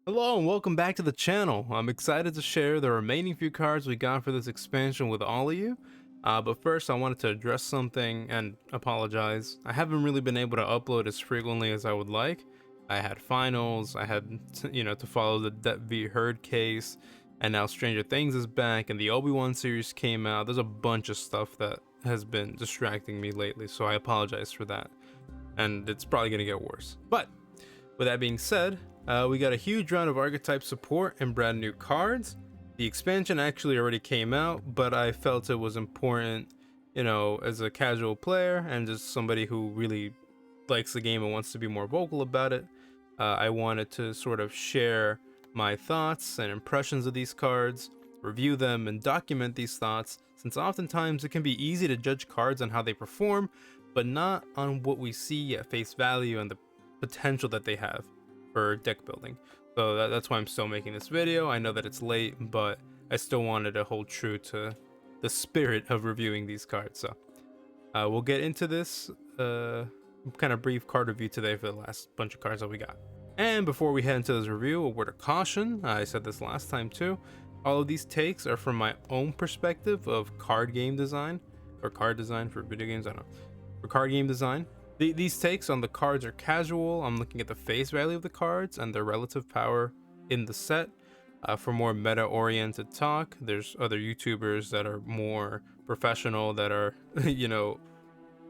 Hello and welcome back to the channel. I'm excited to share the remaining few cards we got for this expansion with all of you. But first I wanted to address something and apologize. I haven't really been able to upload as frequently as I would like. I had finals, I had to follow the Det v Herd case, and now Stranger Things is back and the Obi-Wan series came out. There's a bunch of stuff that has been distracting me lately, so I apologize for that. And it's probably gonna get worse. But with that being said, we got a huge round of archetype support and brand new cards. The expansion actually already came out, but I felt it was important, as a casual player and just somebody who really likes the game and wants to be more vocal about it. I wanted to sort of share my thoughts and impressions of these cards, review them, and document these thoughts, since oftentimes it can be easy to judge cards on how they perform, but not on what we see at face value and the potential that they have for deck building. So that's why I'm still making this video. I know that it's late, but I still wanted to hold true to the spirit of reviewing these cards. So we'll get into this kind of brief card review today for the last bunch of cards that we got. And before we head into this review, a word of caution. I said this last time too. All of these takes are from my own perspective of card game design, or card design for video games. I don't know. For card game design. These takes on the cards are casual. I'm looking at the face value of the cards and their relative power in the set. For more meta-oriented talk, there's other YouTubers that are more professional that are,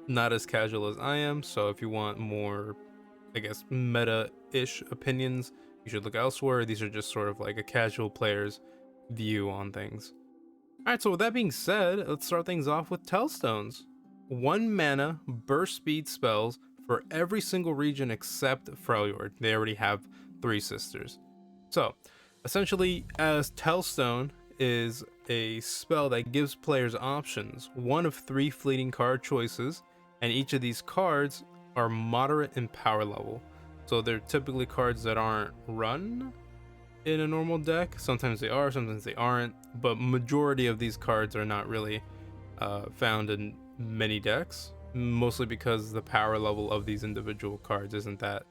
not as casual as I am. So if you want more, I guess, meta-ish opinions, you should look elsewhere. These are just sort of like a casual player's view on things. All right, so with that being said, let's start things off with Tellstones. 1 mana burst speed spells for every single region except Freljord. They already have 3 sisters. So essentially, as Tellstone is a spell that gives players options, 1 of 3 fleeting card choices, and each of these cards are moderate in power level. So they're typically cards that aren't run in a normal deck. Sometimes they are, sometimes they aren't, but majority of these cards are not really found in many decks, mostly because the power level of these individual cards isn't that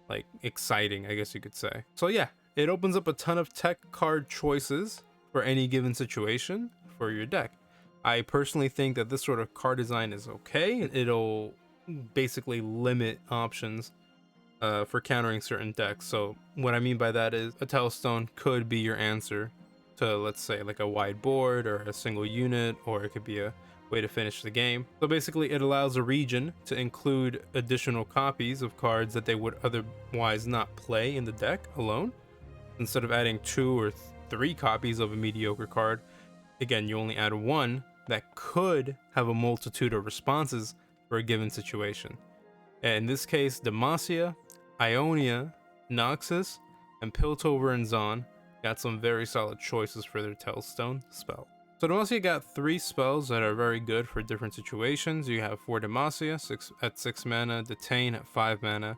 like exciting, I guess you could say. So yeah, it opens up a ton of tech card choices for any given situation for your deck. I personally think that this sort of card design is okay. It'll basically limit options for countering certain decks. So what I mean by that is a Tellstone could be your answer to, let's say, like a wide board or a single unit, or it could be a way to finish the game. So basically it allows a region to include additional copies of cards that they would otherwise not play in the deck alone. Instead of adding 2 or 3 copies of a mediocre card, again, you only add 1 that could have a multitude of responses for a given situation. And in this case, Demacia, Ionia, Noxus, and Piltover and Zon got some very solid choices for their Tellstone spell. So Demacia got 3 spells that are very good for different situations. You have 4 Demacia at 6 mana, Detain at 5 mana,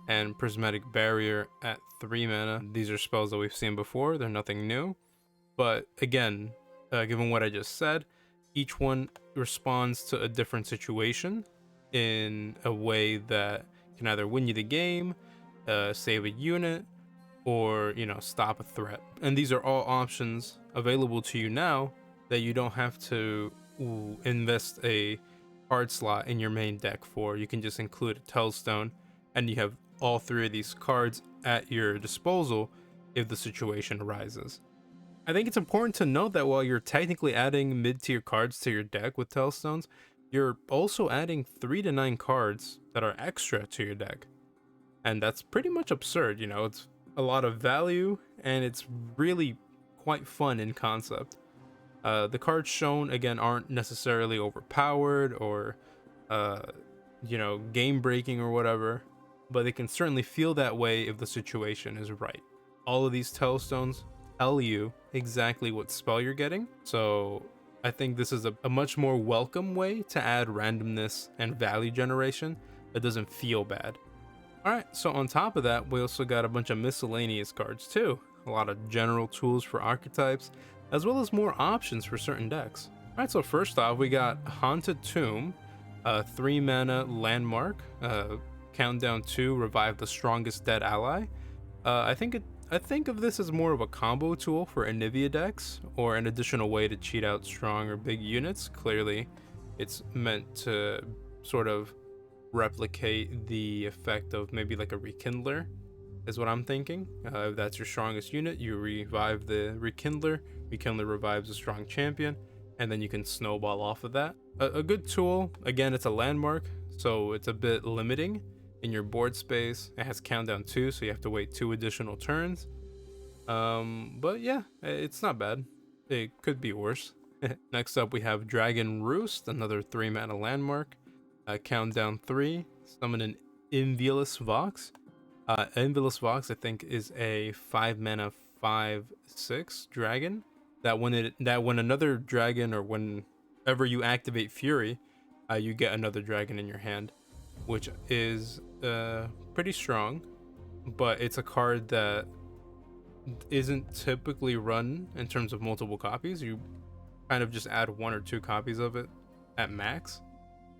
and Prismatic Barrier at 3 mana. These are spells that we've seen before. They're nothing new. But again, given what I just said, each one responds to a different situation in a way that can either win you the game, save a unit, or stop a threat. And these are all options available to you now that you don't have to invest a card slot in your main deck for. You can just include a Tellstone and you have all 3 of these cards at your disposal if the situation arises. I think it's important to note that while you're technically adding mid-tier cards to your deck with Tellstones, you're also adding 3 to 9 cards that are extra to your deck. And that's pretty much absurd. It's a lot of value and it's really quite fun in concept. The cards shown, again, aren't necessarily overpowered or game breaking or whatever, but they can certainly feel that way if the situation is right. All of these Tellstones tell you exactly what spell you're getting, so I think this is a much more welcome way to add randomness and value generation that doesn't feel bad. Alright, so on top of that, we also got a bunch of miscellaneous cards too. A lot of general tools for archetypes, as well as more options for certain decks. Alright, so first off, we got Haunted Tomb, a 3 mana landmark, countdown 2, revive the strongest dead ally. I think I think of this as more of a combo tool for Anivia decks, or an additional way to cheat out strong or big units. Clearly, it's meant to sort of replicate the effect of maybe like a Rekindler, is what I'm thinking. If that's your strongest unit, you revive the Rekindler. Rekindler revives a strong champion, and then you can snowball off of that. A good tool, again, it's a landmark, so it's a bit limiting in your board space. It has countdown 2, so you have to wait 2 additional turns. But yeah, it's not bad. It could be worse. Next up, we have Dragon Roost, another 3 mana landmark. Countdown 3, summon an Inviolus Vox. Inviolus Vox, I think, is a 5 mana 5/6 dragon. That when another dragon, or whenever you activate Fury, you get another dragon in your hand, which is pretty strong. But it's a card that isn't typically run in terms of multiple copies. You kind of just add 1 or 2 copies of it at max.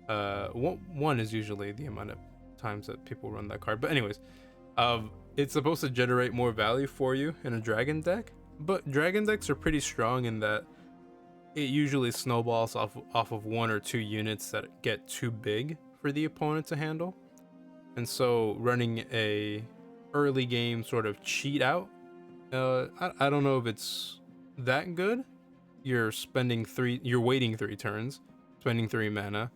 One is usually the amount of times that people run that card. But anyways, it's supposed to generate more value for you in a dragon deck. But dragon decks are pretty strong in that it usually snowballs off of 1 or 2 units that get too big for the opponent to handle. And so running a early game sort of cheat out, I don't know if it's that good. You're waiting 3 turns, spending 3 mana,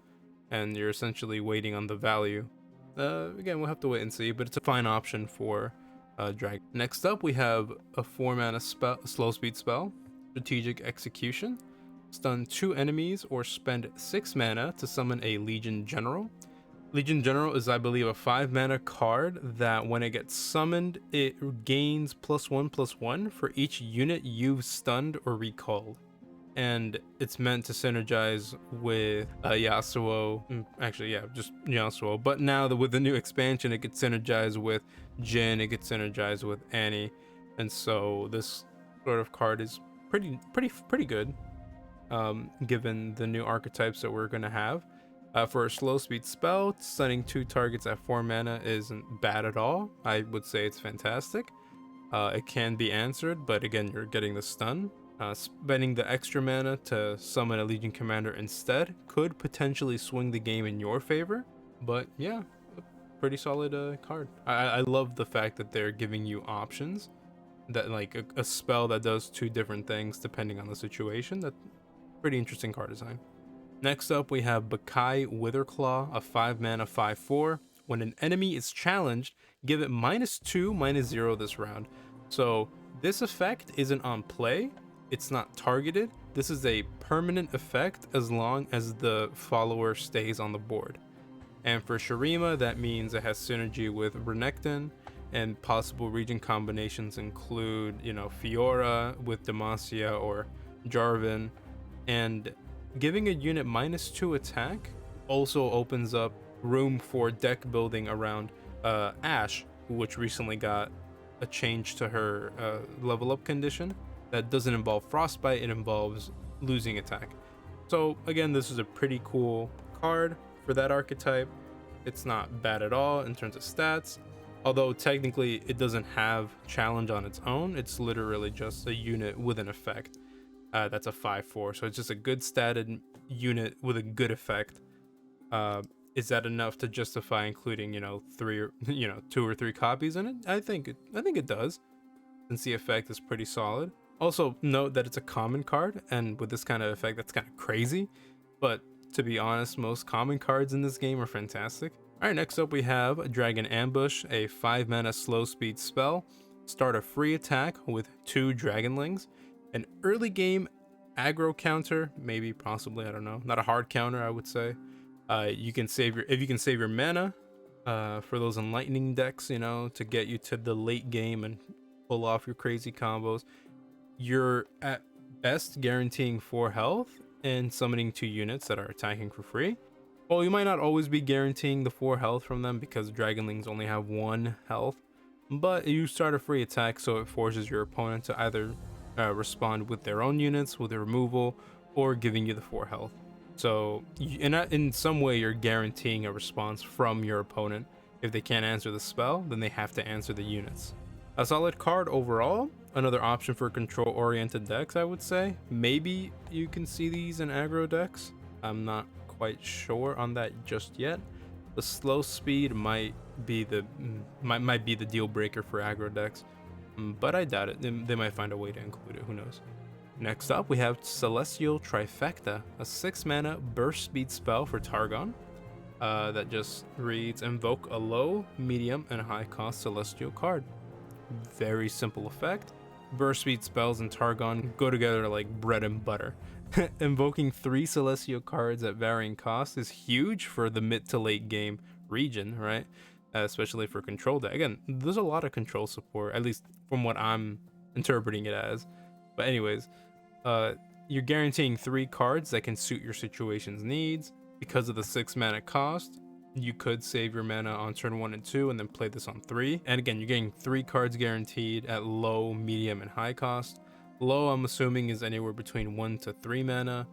and you're essentially waiting on the value. Again, we'll have to wait and see, but it's a fine option for dragon. Next up, we have a 4 mana slow speed spell, Strategic Execution. Stun 2 enemies or spend 6 mana to summon a Legion General. Legion General is, I believe, a 5 mana card that when it gets summoned, it gains +1/+1 for each unit you've stunned or recalled. And it's meant to synergize with Yasuo. Actually, yeah, just Yasuo. But now with the new expansion, it gets synergized with Jhin. It gets synergized with Annie, and so this sort of card is pretty good, given the new archetypes that we're gonna have. For a slow speed spell, stunning 2 targets at 4 mana isn't bad at all. I would say it's fantastic. It can be answered, but again, you're getting the stun. Spending the extra mana to summon a Legion Commander instead could potentially swing the game in your favor. But yeah, a pretty solid card. I love the fact that they're giving you options, that like a spell that does 2 different things depending on the situation. That's pretty interesting card design. Next up, we have Bakai Witherclaw, a 5 mana 5/4. When an enemy is challenged, give it -2/-0 this round. So this effect isn't on play. It's not targeted. This is a permanent effect as long as the follower stays on the board. And for Shurima, that means it has synergy with Renekton, and possible region combinations include, Fiora with Demacia or Jarvan. And giving a unit -2 attack also opens up room for deck building around Ashe, which recently got a change to her level up condition that doesn't involve frostbite. It involves losing attack. So again, this is a pretty cool card for that archetype. It's not bad at all in terms of stats, although technically it doesn't have challenge on its own. It's literally just a unit with an effect. That's a 5/4, so it's just a good statted unit with a good effect. Is that enough to justify including 2 or 3 copies in it? I think it does, since the effect is pretty solid. Also note that it's a common card, and with this kind of effect, that's kind of crazy, but to be honest, most common cards in this game are fantastic. All right, next up we have Dragon Ambush, a 5 mana slow speed spell. Start a free attack with 2 Dragonlings. An early game aggro counter, maybe, possibly, I don't know. Not a hard counter, I would say. If you can save your mana for those enlightening decks, to get you to the late game and pull off your crazy combos. You're at best guaranteeing 4 health and summoning 2 units that are attacking for free. Well, you might not always be guaranteeing the 4 health from them because Dragonlings only have 1 health, but you start a free attack, so it forces your opponent to either respond with their own units, with a removal, or giving you the 4 health. So in some way, you're guaranteeing a response from your opponent. If they can't answer the spell, then they have to answer the units. A solid card overall. Another option for control oriented decks, I would say. Maybe you can see these in aggro decks. I'm not quite sure on that just yet. The slow speed might be the deal breaker for aggro decks, but I doubt it. They might find a way to include it. Who knows? Next up, we have Celestial Trifecta, a 6 mana burst speed spell for Targon that just reads: invoke a low, medium, and high cost celestial card. Very simple effect. Burst speed spells and Targon go together like bread and butter. Invoking 3 celestial cards at varying costs is huge for the mid to late game region, right? Especially for control deck. Again, there's a lot of control support, at least from what I'm interpreting it as. But anyways, you're guaranteeing 3 cards that can suit your situation's needs. Because of the 6 mana cost, you could save your mana on turn 1 and 2 and then play this on 3. And again, you're getting 3 cards guaranteed at low, medium, and high cost. Low, I'm assuming, is anywhere between 1 to 3 mana.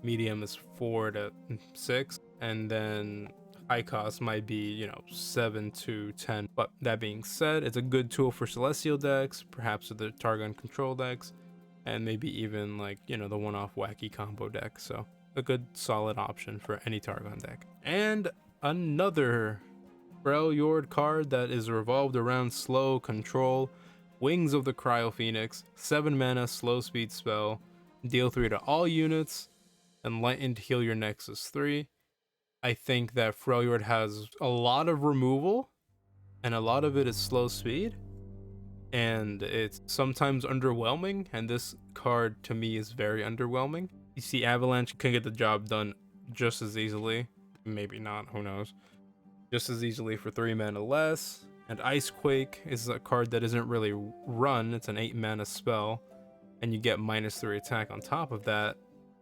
Medium is 4 to 6. And then high cost might be, 7 to 10. But that being said, it's a good tool for celestial decks, perhaps the Targon control decks, and maybe even the one-off wacky combo deck. So a good solid option for any Targon deck. And another Freljord card that is revolved around slow control. Wings of the Cryo Phoenix, 7 mana slow speed spell, deal 3 to all units, enlightened heal your Nexus 3. I think that Freljord has a lot of removal, and a lot of it is slow speed, and it's sometimes underwhelming, and this card to me is very underwhelming. You see, Avalanche can get the job done just as easily, maybe not, who knows, just as easily for 3 mana less. And Icequake is a card that isn't really run. It's an 8 mana spell, and you get -3 attack on top of that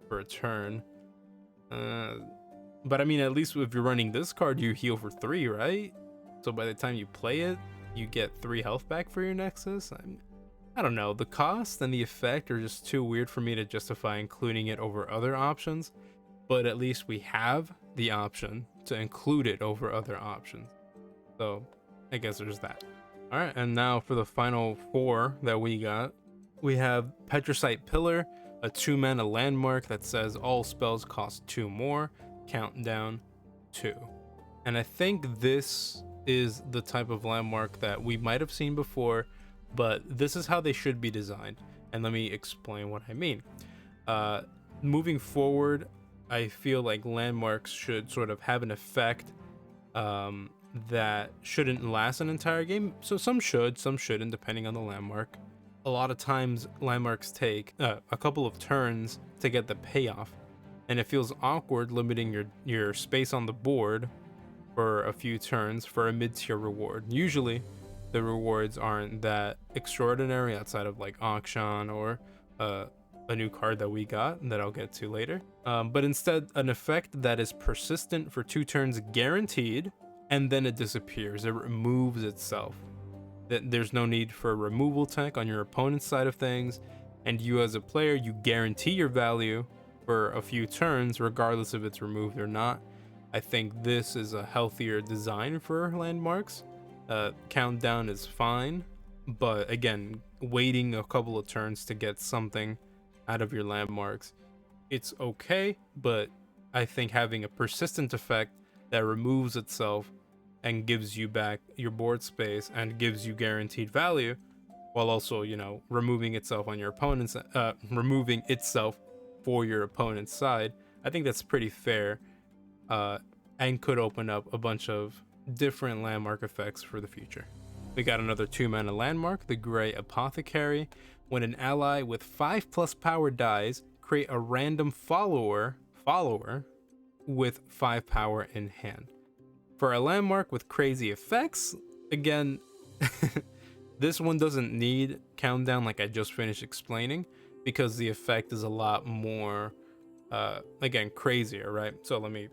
for a turn. But I mean, at least if you're running this card, you heal for 3, right? So by the time you play it, you get 3 health back for your Nexus. I don't know. The cost and the effect are just too weird for me to justify including it over other options. But at least we have the option to include it over other options. So I guess there's that. All right, and now for the final 4 that we got, we have Petricite Pillar, a 2 mana landmark that says all spells cost 2 more, countdown 2. And I think this is the type of landmark that we might have seen before, but this is how they should be designed. And let me explain what I mean. Moving forward, I feel like landmarks should sort of have an effect that shouldn't last an entire game. So some should, some shouldn't, depending on the landmark. A lot of times landmarks take a couple of turns to get the payoff, and it feels awkward limiting your space on the board for a few turns for a mid-tier reward. Usually the rewards aren't that extraordinary outside of like auction or a new card that we got that I'll get to later, but instead an effect that is persistent for 2 turns guaranteed, and then it disappears. It removes itself. There's no need for a removal tech on your opponent's side of things, and you as a player, you guarantee your value for a few turns regardless if it's removed or not. I think this is a healthier design for landmarks. Countdown is fine, but again, waiting a couple of turns to get something out of your landmarks, it's okay, but I think having a persistent effect that removes itself and gives you back your board space and gives you guaranteed value, while also, removing itself on your opponent's removing itself for your opponent's side, I think that's pretty fair, and could open up a bunch of different landmark effects for the future. We got another 2 mana landmark, the Gray Apothecary. When an ally with 5+ power dies, create a random follower with 5 power in hand. For a landmark with crazy effects, again, this one doesn't need countdown like I just finished explaining, because the effect is a lot more again, crazier, right? So let me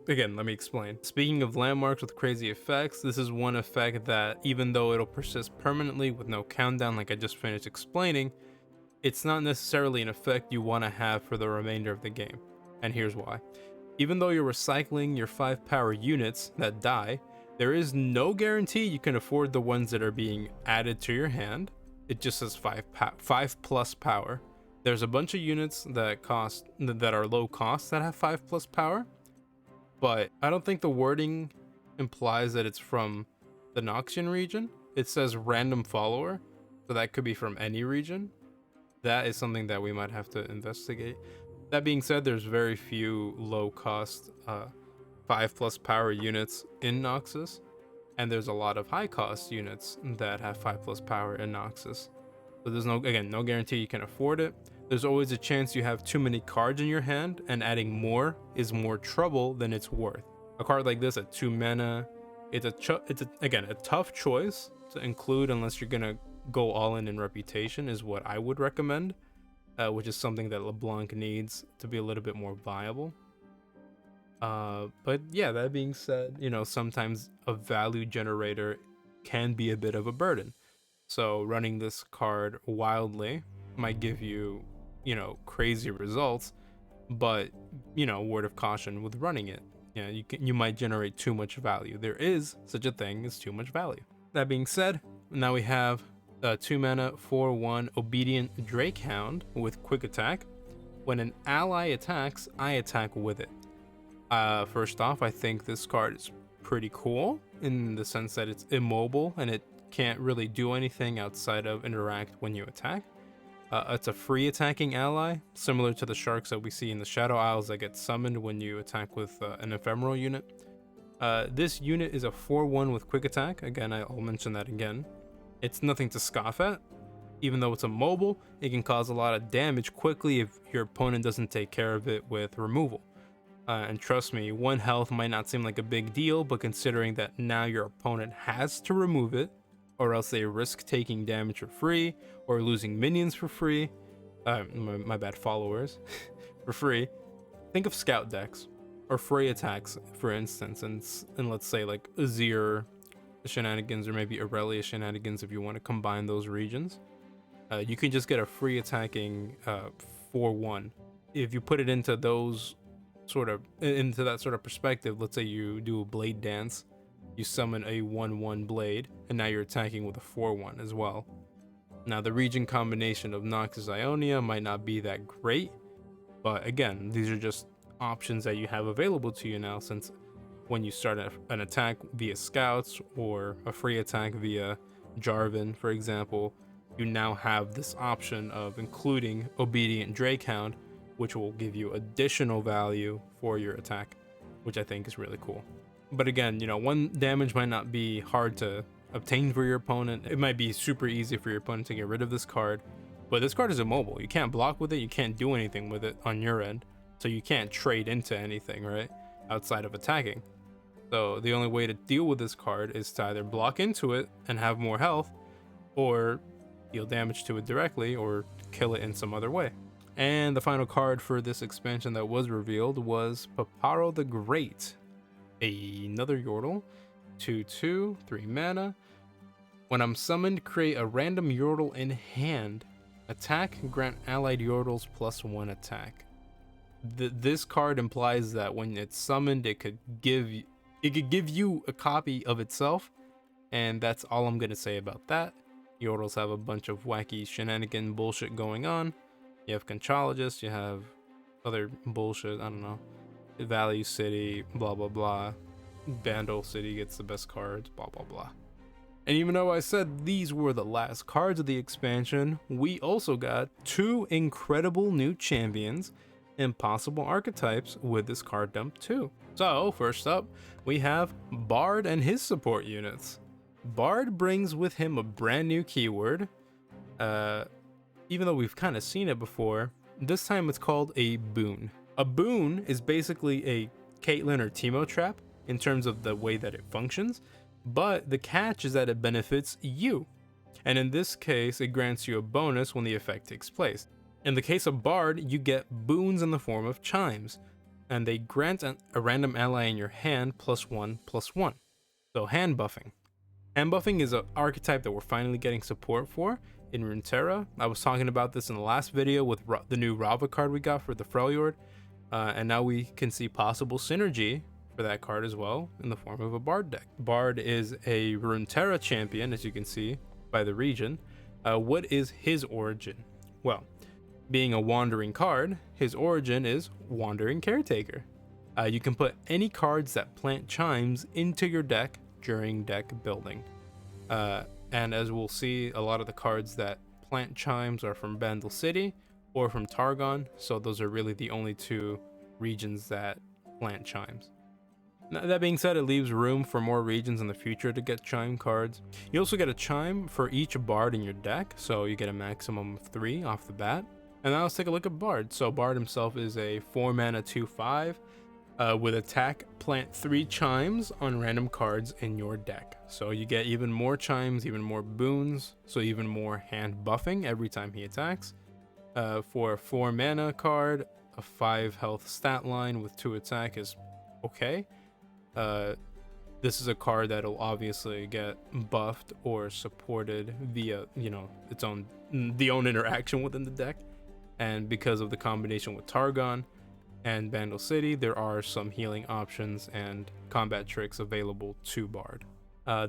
explain. Speaking of landmarks with crazy effects, this is one effect that, even though it'll persist permanently with no countdown like I just finished explaining, it's not necessarily an effect you want to have for the remainder of the game. And here's why. Even though you're recycling your 5 power units that die, there is no guarantee you can afford the ones that are being added to your hand. it just says 5 plus power. There's a bunch of units that are low cost that have 5 plus power, but I don't think the wording implies that it's from the Noxian region. It says random follower, so that could be from any region. That is something that we might have to investigate. That being said, there's very few low cost 5 plus power units in Noxus, and there's a lot of high cost units that have 5 plus power in Noxus. So there's no guarantee you can afford it. There's always a chance you have too many cards in your hand, and adding more is more trouble than it's worth. A card like this at 2 mana, it's a tough choice to include unless you're gonna go all in reputation, is what I would recommend, which is something that LeBlanc needs to be a little bit more viable. But yeah, that being said, sometimes a value generator can be a bit of a burden. So running this card wildly might give you, crazy results, but, word of caution with running it. You might generate too much value. There is such a thing as too much value. That being said, now we have 2 mana 4/1 Obedient Drakehound with quick attack. When an ally attacks, I attack with it. First off, I think this card is pretty cool in the sense that it's immobile and it can't really do anything outside of interact when you attack. It's a free attacking ally, similar to the sharks that we see in the Shadow Isles that get summoned when you attack with an ephemeral unit. This unit is a 4/1 with quick attack. Again, I'll mention that again. It's nothing to scoff at. Even though it's immobile, it can cause a lot of damage quickly if your opponent doesn't take care of it with removal. And trust me, 1 health might not seem like a big deal, but considering that now your opponent has to remove it, or else they risk taking damage for free, or losing minions for free, my bad, followers, for free. Think of scout decks, or free attacks, for instance, and let's say like Azir shenanigans, or maybe Aurelia shenanigans if you want to combine those regions. You can just get a free attacking 4/1. If you put it into that sort of perspective, let's say you do a blade dance, you summon a 1/1 blade, and now you're attacking with a 4/1 as well. Now the region combination of Noxus Ionia might not be that great, but again, these are just options that you have available to you now, since when you start an attack via scouts or a free attack via Jarvan, for example, you now have this option of including Obedient Drakehound, which will give you additional value for your attack, which I think is really cool. But again, 1 damage might not be hard to obtain for your opponent. It might be super easy for your opponent to get rid of this card, but this card is immobile. You can't block with it, you can't do anything with it on your end, so you can't trade into anything, right, outside of attacking. So the only way to deal with this card is to either block into it and have more health, or deal damage to it directly, or kill it in some other way. And the final card for this expansion that was revealed was Paparo the Great. Another Yordle, 2/2, 3 mana. When I'm summoned, create a random Yordle in hand. Attack, grant allied Yordles +1 attack. This card implies that when it's summoned, it could give you a copy of itself, and that's all I'm gonna say about that. Yordles have a bunch of wacky shenanigan bullshit going on. You have Conchologist, you have other bullshit, I don't know, Value City, blah blah blah. Bandle City gets the best cards, blah blah blah. And even though I said these were the last cards of the expansion, we also got 2 incredible new champions and possible archetypes with this card dump too. So first up, we have Bard and his support units. Bard brings with him a brand new keyword. Even though we've kind of seen it before, this time it's called a boon. A boon is basically a Caitlyn or Teemo trap in terms of the way that it functions, but the catch is that it benefits you. And in this case, it grants you a bonus when the effect takes place. In the case of Bard, you get boons in the form of chimes, and they grant a random ally in your hand +1/+1. So hand buffing. Hand buffing is an archetype that we're finally getting support for in Runeterra. I was talking about this in the last video with the new Rava card we got for the Freljord, and now we can see possible synergy for that card as well in the form of a Bard deck. Bard is a Runeterra champion, as you can see by the region, What is his origin? Well, being a wandering card, his origin is Wandering Caretaker. You can put any cards that plant chimes into your deck during deck building. And as we'll see, a lot of the cards that plant chimes are from Bandle City or from Targon, so those are really the only two regions that plant chimes. Now, that being said, it leaves room for more regions in the future to get chime cards. You also get a chime for each bard in your deck, so you get a maximum of 3 off the bat. And now let's take a look at Bard. So Bard himself is a 4 mana 2/5 with attack, plant 3 chimes on random cards in your deck. So you get even more chimes, even more boons, so even more hand buffing every time he attacks. For a 4 mana card, a 5 health stat line with 2 attack is okay. This is a card that'll obviously get buffed or supported via, the own interaction within the deck. And because of the combination with Targon and Bandle City, there are some healing options and combat tricks available to Bard.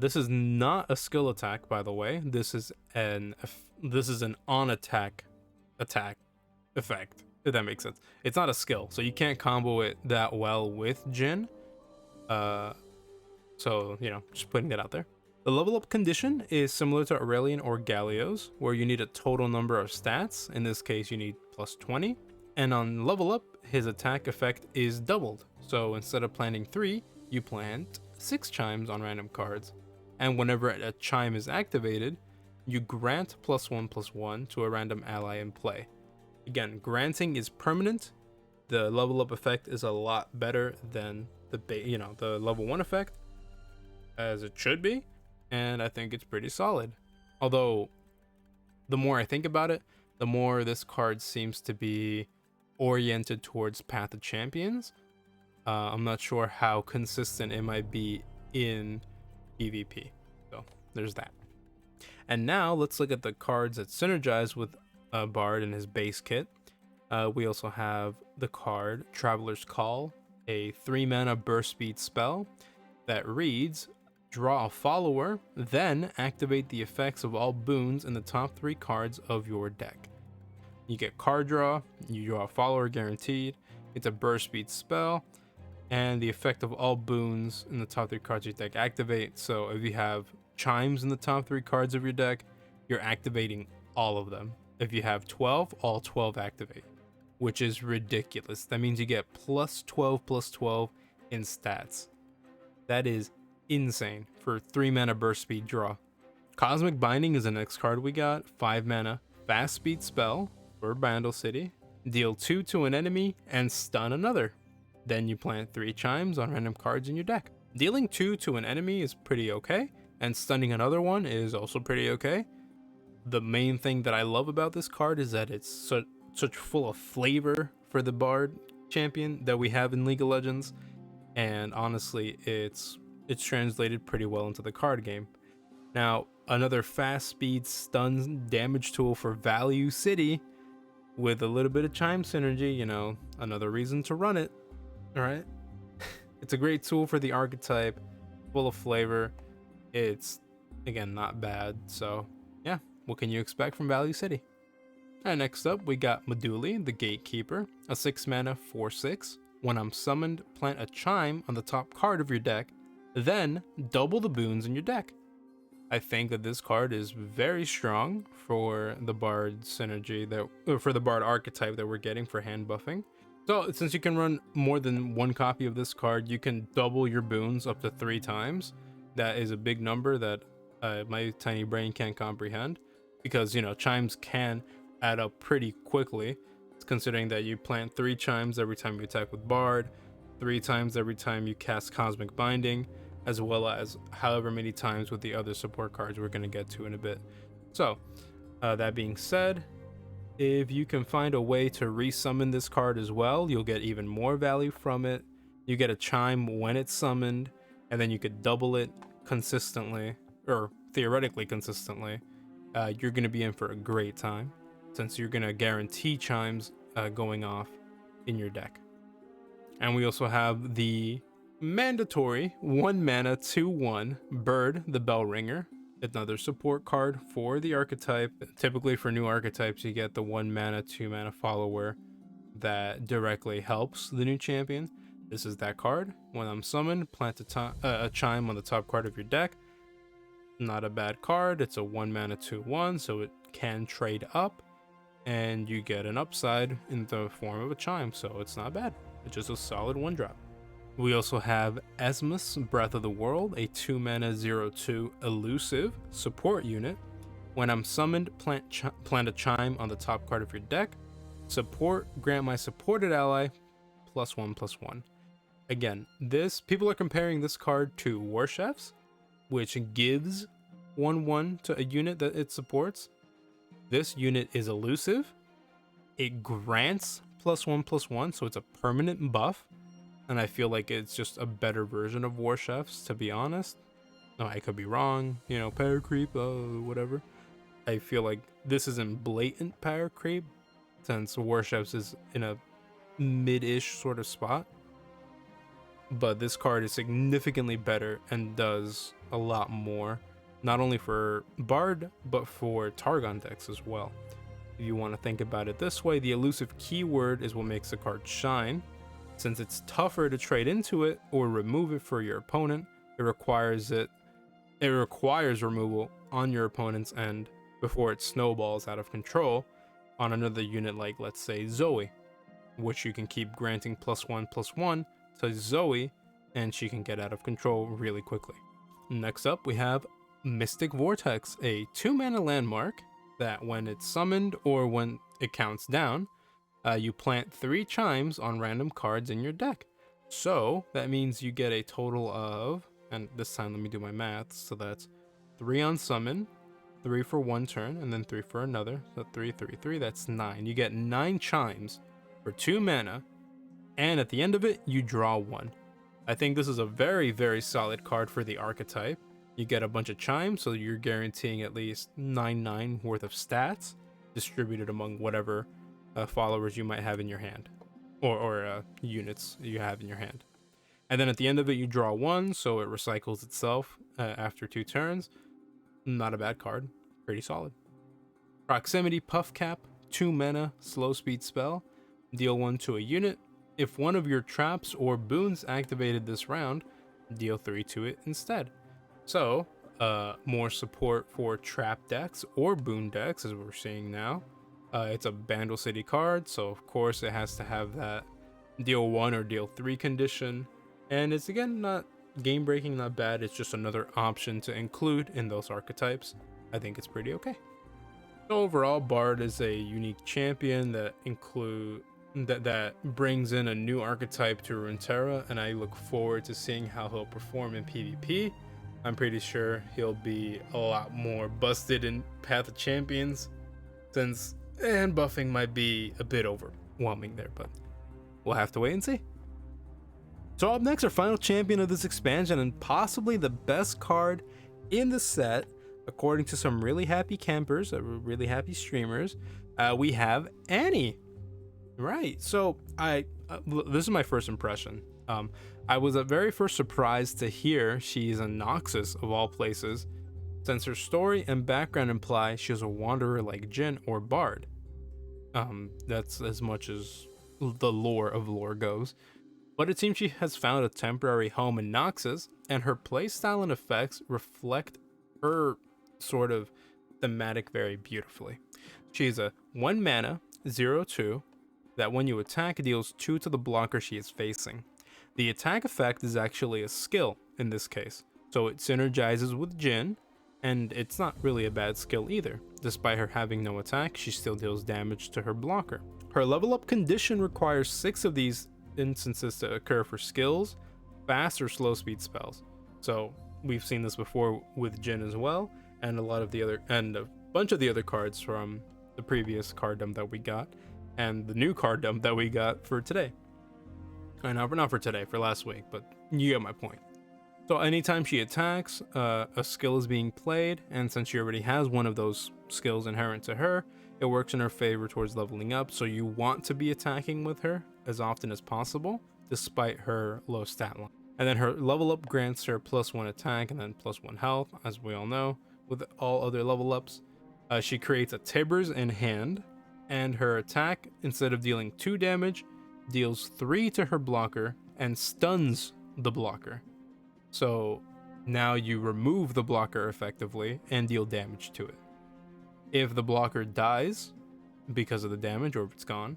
This is not a skill attack, by the way. This is an on attack effect, if that makes sense. It's not a skill, so you can't combo it that well with Jhin. So just putting that out there. The level up condition is similar to Aurelian or Galio's, where you need a total number of stats. In this case, you need plus 20. And on level up, his attack effect is doubled. So instead of planting 3, you plant 6 chimes on random cards. And whenever a chime is activated, you grant +1/+1 to a random ally in play. Again, granting is permanent. The level up effect is a lot better than the level 1 effect, as it should be. And I think it's pretty solid. Although, the more I think about it, the more this card seems to be oriented towards Path of Champions. I'm not sure how consistent it might be in PvP. So, there's that. And now, let's look at the cards that synergize with Bard in his base kit. We also have the card Traveler's Call, a 3 mana burst speed spell that reads: draw a follower, then activate the effects of all boons in the top 3 cards of your deck. You get card draw, you draw a follower guaranteed, it's a burst speed spell, and the effect of all boons in the top 3 cards of your deck activate. So if you have chimes in the top 3 cards of your deck, you're activating all of them. If you have 12, all 12 activate, which is ridiculous. That means you get +12/+12 in stats. That is insane for 3 mana burst speed draw. Cosmic Binding is the next card we got. 5 mana fast speed spell for Bandle City. Deal 2 to an enemy and stun another. Then you plant 3 chimes on random cards in your deck. Dealing 2 to an enemy is pretty okay, and stunning another one is also pretty okay. The main thing that I love about this card is that it's such full of flavor for the Bard champion that we have in League of Legends, and honestly, it's translated pretty well into the card game. Now, another fast speed stun damage tool for Value City with a little bit of chime synergy, another reason to run it. All right. It's a great tool for the archetype, full of flavor. It's, again, not bad. So yeah, what can you expect from Value City? And next up, we got Meduli, the Gatekeeper, a 6 mana 4/6. When I'm summoned, plant a chime on the top card of your deck, then double the boons in your deck. I think that this card is very strong for the Bard synergy for the Bard archetype that we're getting for hand buffing. So since you can run more than one copy of this card, you can double your boons up to 3 times. That is a big number that my tiny brain can't comprehend, because chimes can add up pretty quickly, considering that you plant 3 chimes every time you attack with Bard, 3 times every time you cast Cosmic Binding, as well as however many times with the other support cards we're going to get to in a bit. So, that being said, if you can find a way to resummon this card as well, you'll get even more value from it. You get a chime when it's summoned, and then you could double it consistently, or theoretically consistently. You're going to be in for a great time, since you're going to guarantee chimes going off in your deck. And we also have the mandatory 1 mana 2/1 Bird, the Bell Ringer. Another support card for the archetype. Typically for new archetypes, you get the 1 mana, 2 mana follower that directly helps the new champion. This is that card. When I'm summoned, plant a chime on the top card of your deck. Not a bad card. It's a 1 mana 2/1, so it can trade up, and you get an upside in the form of a chime, so it's not bad. It's just a solid 1-drop. We also have Esmus, Breath of the World, a 2 mana 0/2 elusive support unit. When I'm summoned, plant a chime on the top card of your deck. Support, grant my supported ally +1/+1. Again, people are comparing this card to War Chefs, which gives 1/1 to a unit that it supports. This unit is elusive. It grants +1/+1, so it's a permanent buff. And I feel like it's just a better version of War Chefs, to be honest. No, I could be wrong, power creep, whatever. I feel like this isn't blatant power creep, since War Chefs is in a mid-ish sort of spot. But this card is significantly better and does a lot more, not only for Bard, but for Targon decks as well. If you want to think about it this way, the elusive keyword is what makes the card shine. Since it's tougher to trade into it or remove it for your opponent, it requires removal on your opponent's end before it snowballs out of control on another unit, like let's say Zoe, which you can keep granting +1/+1 to Zoe, and she can get out of control really quickly. Next up, we have Mystic Vortex, a 2 mana landmark that when it's summoned or when it counts down, you plant 3 chimes on random cards in your deck. So that means you get a total of, and this time let me do my math, so that's 3 on summon, 3 for 1 turn, and then 3 for another. So 3, 3, 3, that's 9. You get 9 chimes for 2 mana, and at the end of it, you draw 1. I think this is a very, very solid card for the archetype. You get a bunch of chimes, so you're guaranteeing at least 9/9 worth of stats distributed among whatever followers you might have in your hand, or units you have in your hand. And then at the end of it, you draw 1, so it recycles itself after 2 turns. Not a bad card, pretty solid. Proximity Puff Cap, 2 mana, slow speed spell. Deal 1 to a unit. If one of your traps or boons activated this round, deal 3 to it instead. So, more support for trap decks or boon decks, as we're seeing now. It's a Bandle City card, so of course it has to have that deal 1 or deal 3 condition. And it's again not game breaking, not bad. It's just another option to include in those archetypes. I think it's pretty okay. So overall, Bard is a unique champion that brings in a new archetype to Runeterra, and I look forward to seeing how he'll perform in PvP. I'm pretty sure he'll be a lot more busted in Path of Champions, since buffing might be a bit overwhelming there, but we'll have to wait and see. So up next, our final champion of this expansion, and possibly the best card in the set, according to some really happy campers, really happy streamers, we have Annie. Right, so this is my first impression. I was at very first surprised to hear she's a Noxus of all places, since her story and background imply she's a wanderer like Jhin or Bard. That's as much as the lore of lore goes. But it seems she has found a temporary home in Noxus, and her playstyle and effects reflect her sort of thematic very beautifully. She's a 1 mana 0/2 that when you attack deals 2 to the blocker she is facing. The attack effect is actually a skill in this case, so it synergizes with Jhin, and it's not really a bad skill either. Despite her having no attack, she still deals damage to her blocker. Her level up condition requires 6 of these instances to occur for skills, fast or slow speed spells. So we've seen this before with Jhin as well, and a bunch of the other cards from the previous card dump that we got, and the new card dump that we got for today. Not for today, for last week, but you get my point. So anytime she attacks, a skill is being played, and since she already has one of those skills inherent to her, it works in her favor towards leveling up, so you want to be attacking with her as often as possible, despite her low stat line. And then her level up grants her +1 attack and then +1 health, as we all know, with all other level ups. She creates a Tibbers in hand, and her attack, instead of dealing 2 damage, deals 3 to her blocker and stuns the blocker. So now you remove the blocker effectively and deal damage to it. If the blocker dies because of the damage, or if it's gone,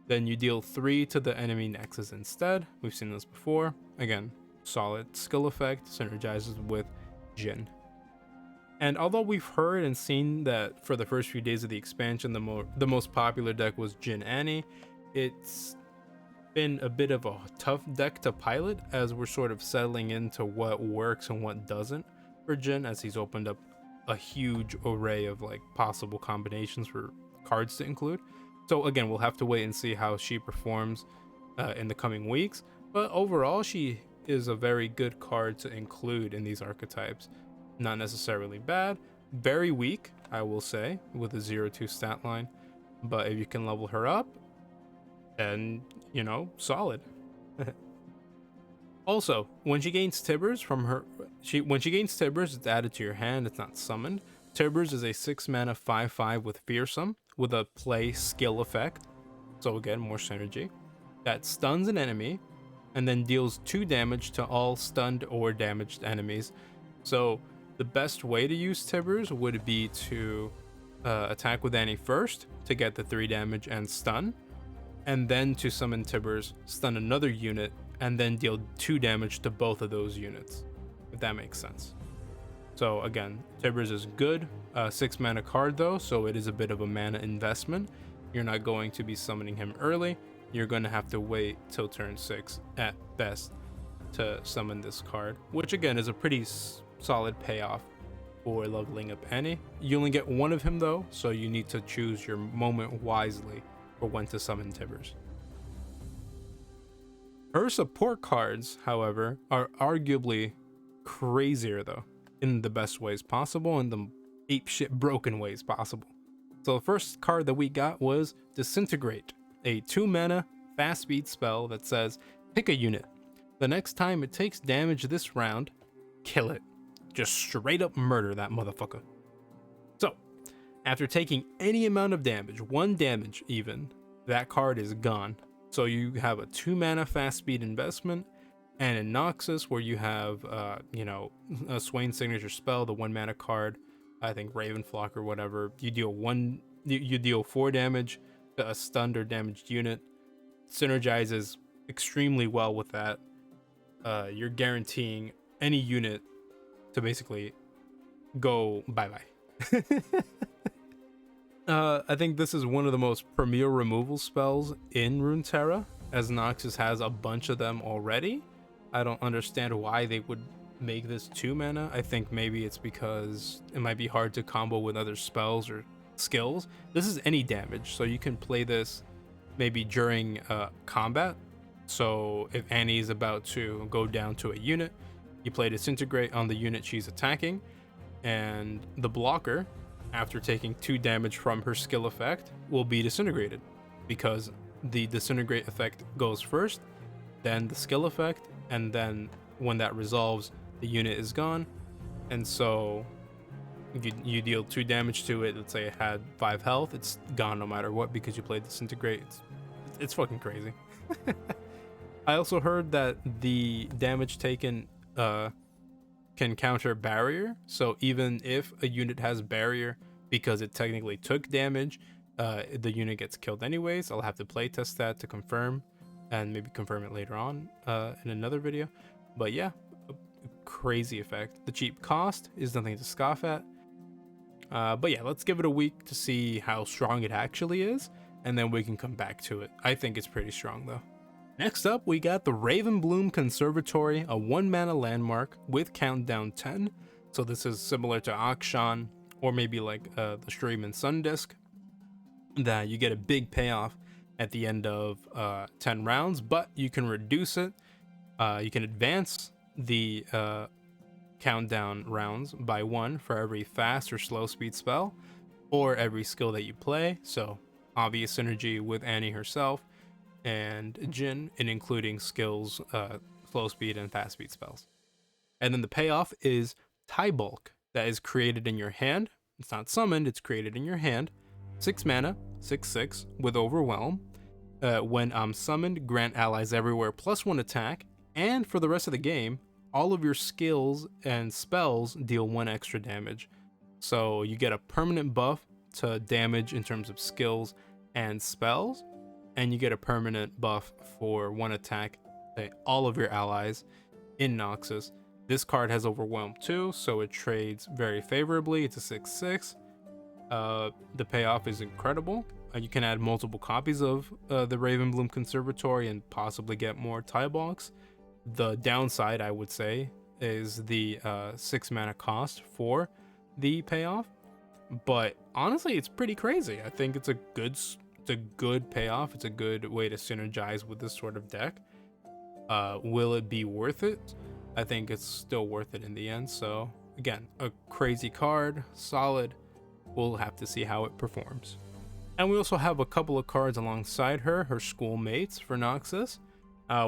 then you deal 3 to the enemy nexus instead. We've seen this before. Again, solid skill effect, synergizes with Jhin. And although we've heard and seen that for the first few days of the expansion, the most popular deck was Jhin and I, it's been a bit of a tough deck to pilot as we're sort of settling into what works and what doesn't for Jhin, as he's opened up a huge array of like possible combinations for cards to include. So again, we'll have to wait and see how she performs in the coming weeks. But overall, she is a very good card to include in these archetypes. Not necessarily bad, very weak, I will say, with a 0-2 stat line. But if you can level her up, then, you know, solid. Also, when she gains Tibbers from her, when she gains Tibbers, it's added to your hand, it's not summoned. Tibbers is a 6 mana 5/5 with Fearsome, with a play skill effect. So again, more synergy. That stuns an enemy, and then deals 2 damage to all stunned or damaged enemies. So the best way to use Tibbers would be to attack with Annie first to get the 3 damage and stun, and then to summon Tibbers, stun another unit, and then deal 2 damage to both of those units, if that makes sense. So again, Tibbers is good, 6 mana card though, so it is a bit of a mana investment. You're not going to be summoning him early, you're going to have to wait till turn 6 at best to summon this card, which again is a pretty solid payoff for leveling up Annie. You only get 1 of him though, so you need to choose your moment wisely for when to summon Tibbers. Her support cards, however, are arguably crazier though, in the best ways possible and the apeshit broken ways possible. So the first card that we got was Disintegrate, a 2 mana fast speed spell that says pick a unit. The next time it takes damage this round, kill it. Just straight up murder that motherfucker. So, after taking any amount of damage, 1 damage even, that card is gone. So you have a 2 mana fast speed investment, and in Noxus, where you have, a Swain signature spell, the 1 mana card, I think Ravenflock or whatever, you deal 4 damage to a stunned or damaged unit. Synergizes extremely well with that. You're guaranteeing any unit to basically go bye-bye. I think this is one of the most premier removal spells in Runeterra, as Noxus has a bunch of them already. I don't understand why they would make this 2 mana. I think maybe it's because it might be hard to combo with other spells or skills. This is any damage, so you can play this maybe during combat. So if Annie is about to go down to a unit, you play Disintegrate on the unit she's attacking, and the blocker, after taking 2 damage from her skill effect, will be disintegrated, because the Disintegrate effect goes first, then the skill effect, and then when that resolves, the unit is gone. And so you deal 2 damage to it. Let's say it had 5 health, it's gone no matter what because you played Disintegrate. It's fucking crazy. I also heard that the damage taken can counter barrier, so even if a unit has barrier because it technically took damage, the unit gets killed anyways. I'll have to playtest that to confirm, and maybe confirm it later on in another video. But yeah, a crazy effect. The cheap cost is nothing to scoff at. But yeah, let's give it a week to see how strong it actually is, and then we can come back to it. I think it's pretty strong though. Next up, we got the Ravenbloom Conservatory, a 1 mana landmark with countdown 10. So this is similar to Akshan, or maybe like the Stream and Sun disc, that you get a big payoff at the end of 10 rounds, but you can reduce it. You can advance the countdown rounds by 1 for every fast or slow speed spell, or every skill that you play. So obvious synergy with Annie herself and Jhin, in including skills, slow speed and fast speed spells. And then the payoff is tie bulk. that is created in your hand. It's not summoned, it's created in your hand. 6 mana, 6/6 with Overwhelm. When summoned, grant allies everywhere +1 attack, and for the rest of the game, all of your skills and spells deal 1 extra damage. So you get a permanent buff to damage in terms of skills and spells, and you get a permanent buff for 1 attack to all of your allies in Noxus. This card has Overwhelm too, so it trades very favorably. It's a 6/6. The payoff is incredible. You can add multiple copies of the Ravenbloom Conservatory and possibly get more tie blocks. The downside, I would say, is the 6 mana cost for the payoff. But honestly, it's pretty crazy. I think it's a good payoff. It's a good way to synergize with this sort of deck. Will it be worth it? I think it's still worth it in the end. So again, a crazy card, solid. We'll have to see how it performs. And we also have a couple of cards alongside her schoolmates for Noxus.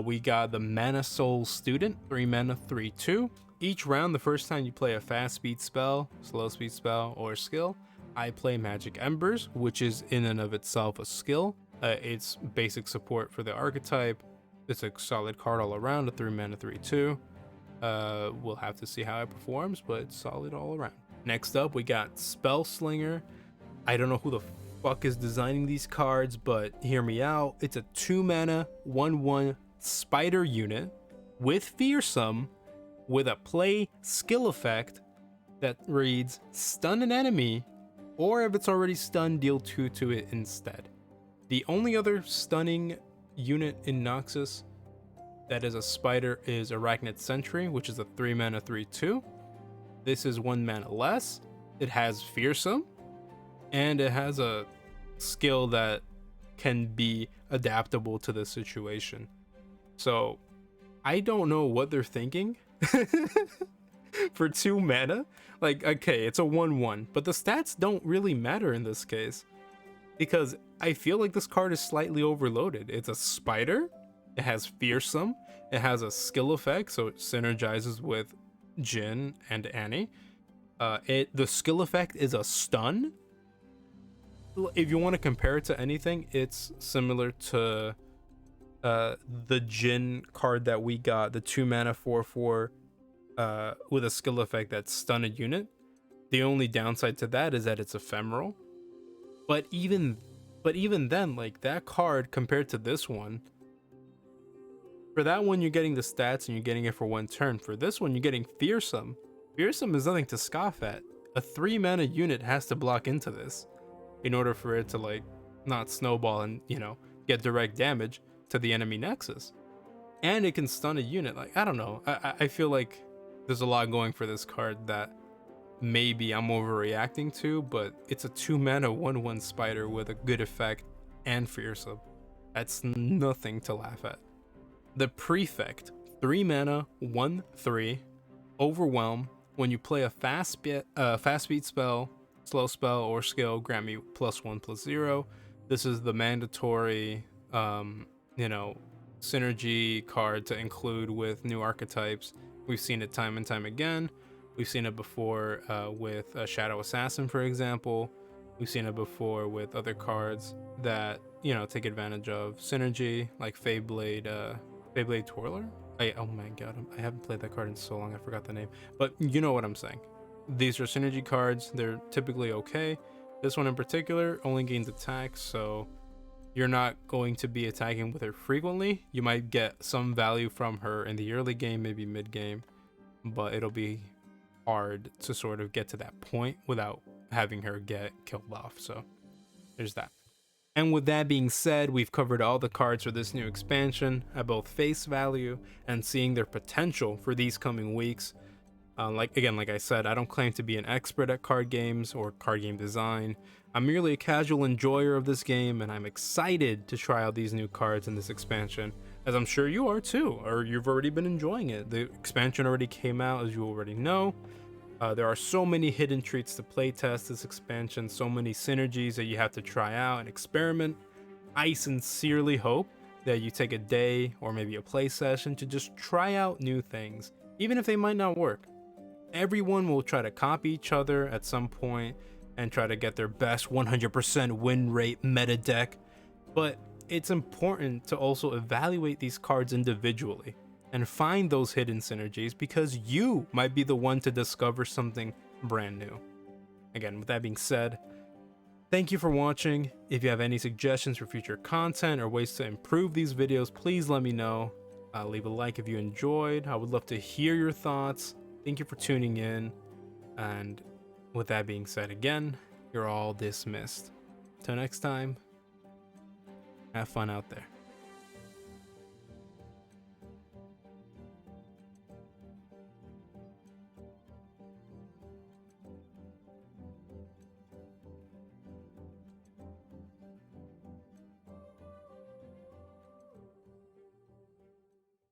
We got the Mana Soul Student, 3 mana, 3/2. Each round, the first time you play a fast speed spell, slow speed spell, or skill, I play Magic Embers, which is in and of itself a skill. It's basic support for the archetype. It's a solid card all around, a 3 mana, 3/2. We'll have to see how it performs, but it's solid all around. Next up, we got Spell Slinger. I don't know who the fuck is designing these cards, but hear me out. It's a 2 mana, 1/1 spider unit with Fearsome, with a play skill effect that reads stun an enemy, or if it's already stunned, deal 2 to it instead. The only other stunning unit in Noxus that is a spider is Arachnid Sentry, which is a 3 mana, 3/2. This is 1 mana less. It has Fearsome, and it has a skill that can be adaptable to the situation. So I don't know what they're thinking for 2 mana. Like, okay, it's a 1/1, but the stats don't really matter in this case, because I feel like this card is slightly overloaded. It's a spider, it has Fearsome, it has a skill effect, so it synergizes with Jhin and Annie. The skill effect is a stun. If you want to compare it to anything, it's similar to the Jhin card that we got, the 2 mana 4/4 with a skill effect that stun a unit. The only downside to that is that it's ephemeral. But even then, like, that card compared to this one, for that one you're getting the stats and you're getting it for 1 turn. For this one, you're getting Fearsome. Fearsome is nothing to scoff at. A 3 mana unit has to block into this in order for it to, like, not snowball and, you know, get direct damage to the enemy nexus. And it can stun a unit. Like, I don't know. I feel like there's a lot going for this card that maybe I'm overreacting to, but it's a 2 mana 1/1 spider with a good effect and Fearsome. That's nothing to laugh at. The Prefect, 3 mana 1/3, Overwhelm. When you play a fast speed spell, slow spell, or skill, grant me +1/+0. This is the mandatory synergy card to include with new archetypes. We've seen it time and time again. We've seen it before with Shadow Assassin, for example. We've seen it before with other cards that, you know, take advantage of synergy, like Feyblade Twirler. Oh my god, I haven't played that card in so long, I forgot the name. But you know what I'm saying. These are synergy cards. They're typically okay. This one in particular only gains attack, so you're not going to be attacking with her frequently. You might get some value from her in the early game, maybe mid game, but it'll be hard to sort of get to that point without having her get killed off. So there's that. And with that being said, we've covered all the cards for this new expansion at both face value and seeing their potential for these coming weeks. Like I said, I don't claim to be an expert at card games or card game design. I'm merely a casual enjoyer of this game, and I'm excited to try out these new cards in this expansion, as I'm sure you are too, or you've already been enjoying it. The expansion already came out, as you already know. There are so many hidden treats to playtest this expansion, so many synergies that you have to try out and experiment. I sincerely hope that you take a day or maybe a play session to just try out new things, even if they might not work. Everyone will try to copy each other at some point and try to get their best 100% win rate meta deck, but it's important to also evaluate these cards individually and find those hidden synergies, because you might be the one to discover something brand new. Again, with that being said, thank you for watching. If you have any suggestions for future content or ways to improve these videos, please let me know. Leave a like if you enjoyed. I would love to hear your thoughts. Thank you for tuning in. And with that being said, again, you're all dismissed. Till next time, have fun out there.